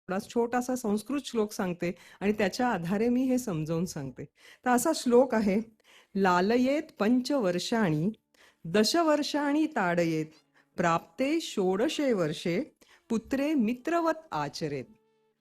छोटासा संस्कृत श्लोक सांगते आणि त्याच्या आधारे मी हे समजावून सांगते. तर असा श्लोक आहे, लालयेत पंचवर्षाणि दशवर्षाणि ताडयेत प्राप्ते षोडशे वर्षे पुत्रे मित्रवत आचरेत.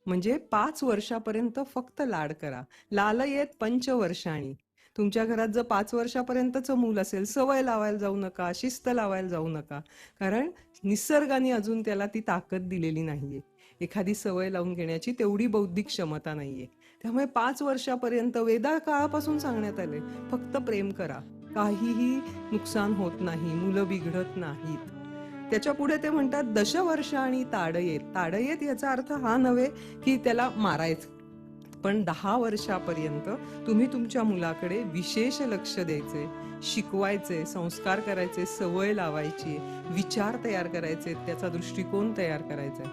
म्हणजे 5 वर्षापर्यंत फक्त लाड करा. लालयेत पंचवर्षाणि. तुमच्या घरात जर 5 वर्षापर्यंतचं मूल असेल, सवय लावायला जाऊ नका, शिस्त लावायला जाऊ नका, कारण निसर्गाने अजून त्याला ती ताकद दिलेली नाहीये. एखादी सवय लावून घेण्याची तेवढी बौद्धिक क्षमता नाहीये. त्यामुळे 5 वर्षापर्यंत वेदा काळापासून सांगण्यात आले, फक्त प्रेम करा, काहीही नुकसान होत नाही, मुलं बिघडत नाहीत. त्याच्या पुढे ते म्हणतात दशवर्ष आणि ताडयेत. ताडयेत याचा अर्थ हा नव्हे की त्याला मारायचं, पण 10 वर्षापर्यंत तुम्ही तुमच्या मुलाकडे विशेष लक्ष द्यायचे, शिकवायचे, संस्कार करायचे, सवय लावायची, विचार तयार करायचे, त्याचा दृष्टिकोन तयार करायचा.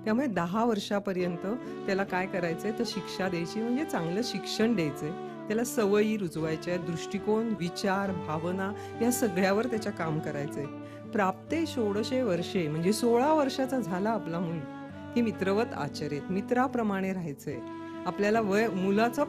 त्यामुळे 10 वर्षापर्यंत त्याला काय करायचंय तर शिक्षा द्यायची, म्हणजे चांगलं शिक्षण द्यायचंय, त्याला सवयी रुजवायच्या, दृष्टिकोन, विचार, भावना या सगळ्यावर त्याच्या काम करायचंय. प्राप्ते षोडशे वर्षे म्हणजे 16 वर्षाचा झाला आपला मूल की मित्रवत आचरेत, मित्राप्रमाणे राहायचंय. आपल्याला मुलाचं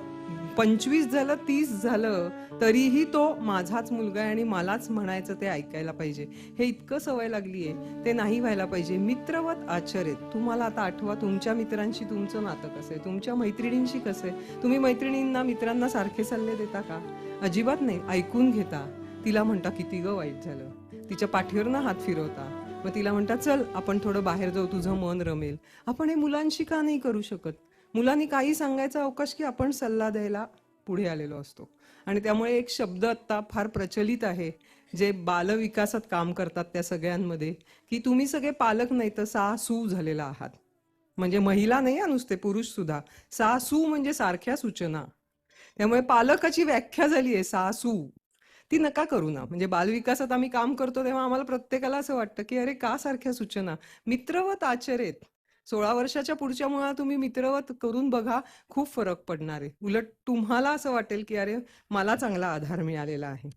25 झालं, 30 झालं, तरीही तो माझाच मुलगा आहे आणि मलाच म्हणायचं ते ऐकायला पाहिजे, हे इतकं सवय लागलीये, ते नाही व्हायला पाहिजे. मित्रवत आचरेत. तुम्हाला आता आठवा, तुमच्या मित्रांशी तुमचं नातं कसं आहे, तुमच्या मैत्रिणींशी कसं आहे. तुम्ही मैत्रिणींना, मित्रांना सारखे सल्ले देता का? अजिबात नाही. ऐकून घेता. तिला म्हणता किती ग वाईट झालं, तिच्या पाठीवरनं हात फिरवता, मग तिला म्हणता चल आपण थोडं बाहेर जाऊ, तुझं मन रमेल. आपण हे मुलांशी का नाही करू शकत? मुलांनी काही सांगायचा अवकाश की आपण सल्ला द्यायला पुढे आलेलो असतो. आणि त्यामुळे एक शब्द आता फार प्रचलित आहे, जे बालविकासात काम करतात त्या सगळ्यांमध्ये, की तुम्ही सगळे पालक नाही तर सासू झालेला आहात. म्हणजे महिला नाही, नुसते पुरुष सुद्धा. सासू म्हणजे सारख्या सूचना. त्यामुळे पालकाची व्याख्या झाली आहे सासू. ती नका करू ना. म्हणजे बालविकासात आम्ही काम करतो तेव्हा आम्हाला प्रत्येकाला असं वाटतं की अरे का सारख्या सूचना. मित्रवत आचरेत. 16 वर्षाच्या पुढच्या मुळा तुम्ही मित्रवत करून बघा, खूप फरक पडणार आहे. उलट तुम्हाला असं वाटेल की अरे मला चांगला आधार मिळालेला आहे.